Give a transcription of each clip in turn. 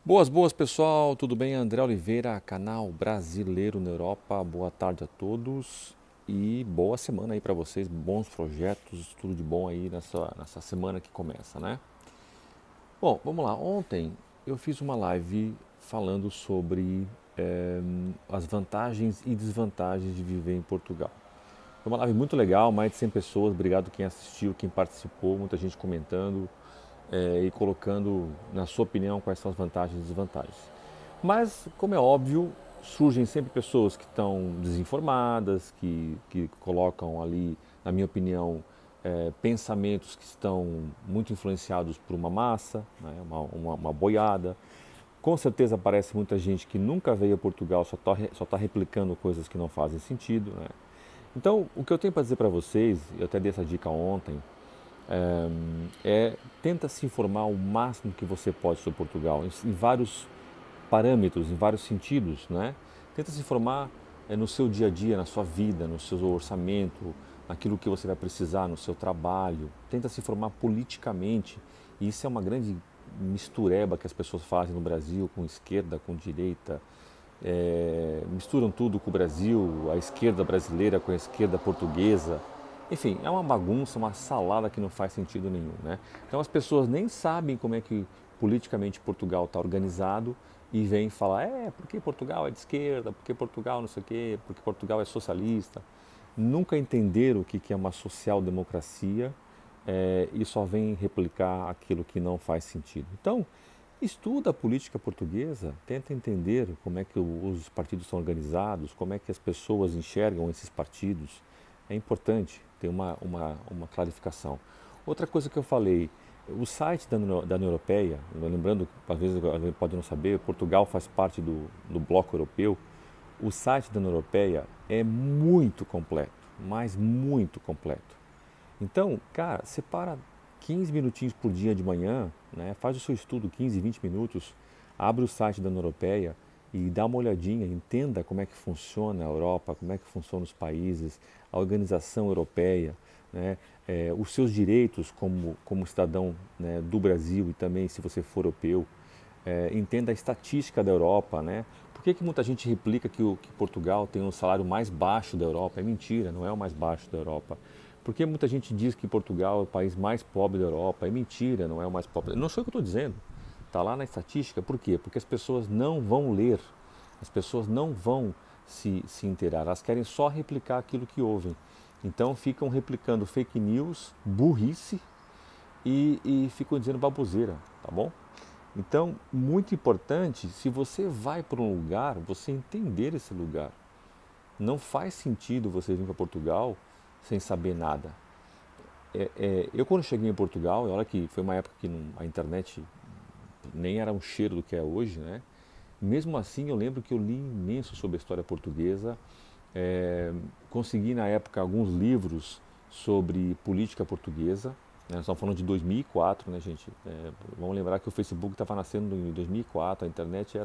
Boas pessoal, tudo bem? André Oliveira, canal Brasileiro na Europa. Boa tarde a todos e boa semana aí para vocês, bons projetos, tudo de bom aí nessa semana que começa, né? Bom, vamos lá. Ontem eu fiz uma live falando sobre as vantagens e desvantagens de viver em Portugal. Foi uma live muito legal, mais de 100 pessoas. Obrigado quem assistiu, quem participou, muita gente comentando e colocando, na sua opinião, quais são as vantagens e desvantagens. Mas, como é óbvio, surgem sempre pessoas que estão desinformadas, que colocam ali, na minha opinião, pensamentos que estão muito influenciados por uma massa, né, uma boiada. Com certeza aparece muita gente que nunca veio a Portugal, só tá replicando coisas que não fazem sentido. Né? Então, o que eu tenho para dizer para vocês, eu até dei essa dica ontem, tenta se informar o máximo que você pode sobre Portugal, em vários parâmetros, em vários sentidos, né? Tenta se informar no seu dia a dia, na sua vida, no seu orçamento, naquilo que você vai precisar no seu trabalho. Tenta se informar politicamente. E isso é uma grande mistureba que as pessoas fazem no Brasil, com esquerda, com direita. Misturam tudo com o Brasil, a esquerda brasileira com a esquerda portuguesa. Enfim, é uma bagunça, uma salada que não faz sentido nenhum, né? Então as pessoas nem sabem como é que politicamente Portugal está organizado e vêm falar, porque Portugal é de esquerda, porque Portugal não sei o quê, porque Portugal é socialista. Nunca entenderam o que é uma social-democracia e só vêm replicar aquilo que não faz sentido. Então, estuda a política portuguesa, tenta entender como é que os partidos são organizados, como é que as pessoas enxergam esses partidos. É importante ter uma clarificação. Outra coisa que eu falei, o site da União Europeia, lembrando, às vezes alguém pode não saber, Portugal faz parte do bloco europeu, o site da União Europeia é muito completo, mas muito completo. Então, cara, separa 15 minutinhos por dia de manhã, né? Faz o seu estudo 15, 20 minutos, abre o site da União Europeia e dá uma olhadinha, entenda como é que funciona a Europa, como é que funcionam os países, a organização europeia, né? Os seus direitos como cidadão, né, do Brasil e também se você for europeu. Entenda a estatística da Europa, né? Por que muita gente replica que Portugal tem o salário mais baixo da Europa? É mentira, não é o mais baixo da Europa. Por que muita gente diz que Portugal é o país mais pobre da Europa? É mentira, não é o mais pobre. Não sou eu que estou dizendo. Está lá na estatística. Por quê? Porque as pessoas não vão ler, as pessoas não vão se inteirar, elas querem só replicar aquilo que ouvem. Então ficam replicando fake news, burrice e ficam dizendo baboseira, tá bom? Então, muito importante, se você vai para um lugar, você entender esse lugar. Não faz sentido você vir para Portugal sem saber nada. Eu quando cheguei em Portugal, olha que foi uma época que a internet nem era um cheiro do que é hoje, né? Mesmo assim, eu lembro que eu li imenso sobre a história portuguesa, consegui na época alguns livros sobre política portuguesa, né? Nós estamos falando de 2004, né, gente? Vamos lembrar que o Facebook estava nascendo em 2004, a internet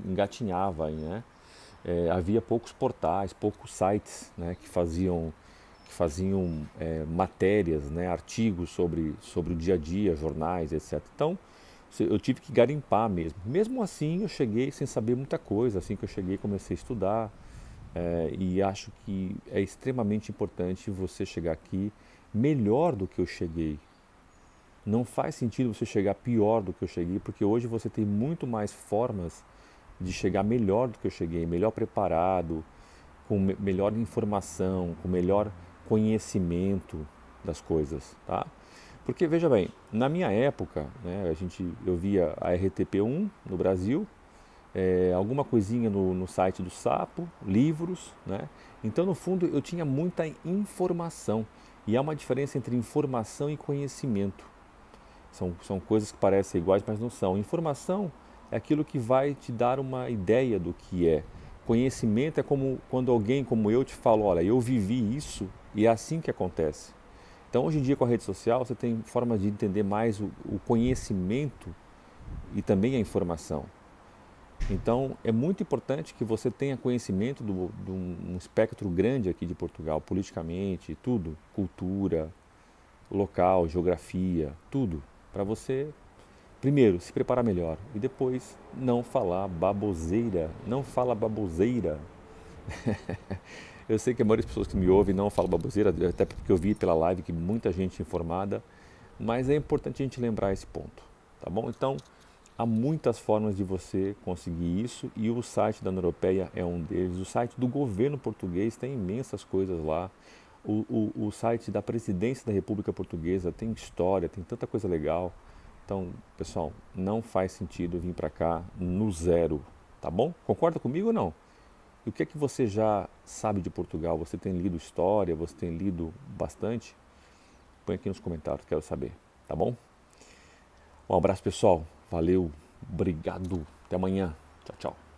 engatinhava aí, né? Havia poucos portais, poucos sites, né, que faziam matérias, né, artigos sobre o dia a dia, jornais, etc. Então, eu tive que garimpar mesmo. Mesmo assim, eu cheguei sem saber muita coisa. Assim que eu cheguei, comecei a estudar. E acho que é extremamente importante você chegar aqui melhor do que eu cheguei. Não faz sentido você chegar pior do que eu cheguei, porque hoje você tem muito mais formas de chegar melhor do que eu cheguei, melhor preparado, com melhor informação, com melhor conhecimento das coisas, tá? Porque veja bem, na minha época, né, eu via a RTP1 no Brasil, alguma coisinha no site do Sapo, livros, né? Então, no fundo, eu tinha muita informação. E há uma diferença entre informação e conhecimento. São coisas que parecem iguais, mas não são. Informação é aquilo que vai te dar uma ideia do que é. Conhecimento é como quando alguém como eu te fala, olha, eu vivi isso e é assim que acontece. Então, hoje em dia, com a rede social, você tem formas de entender mais o conhecimento e também a informação. Então, é muito importante que você tenha conhecimento de um espectro grande aqui de Portugal, politicamente, tudo, cultura, local, geografia, tudo, para você primeiro, se preparar melhor e depois não falar baboseira. Não fala baboseira. Eu sei que a maioria das pessoas que me ouvem não fala baboseira, até porque eu vi pela live que muita gente informada, mas é importante a gente lembrar esse ponto, tá bom? Então, há muitas formas de você conseguir isso e o site da União Europeia é um deles. O site do governo português tem imensas coisas lá. O site da Presidência da República Portuguesa tem história, tem tanta coisa legal. Então, pessoal, não faz sentido vir para cá no zero, tá bom? Concorda comigo ou não? E o que é que você já sabe de Portugal? Você tem lido história? Você tem lido bastante? Põe aqui nos comentários, quero saber, tá bom? Um abraço, pessoal. Valeu, obrigado. Até amanhã. Tchau, tchau.